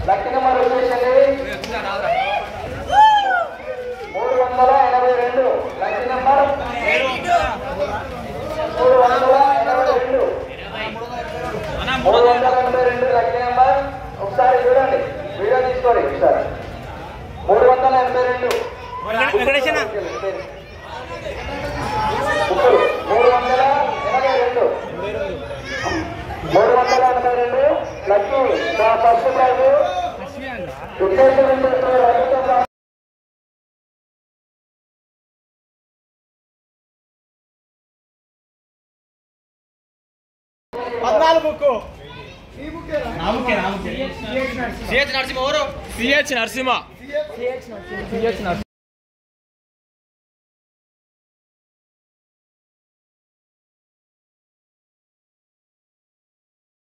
Lucky number వచ్చేసండి 382 lucky number 382 lucky number. ఒకసారి చూడండి, వీడియో తీసుకోండి ఒకసారి. 382 లక్కీ ఫస్ట్ ప్రైజ్. నరసింహ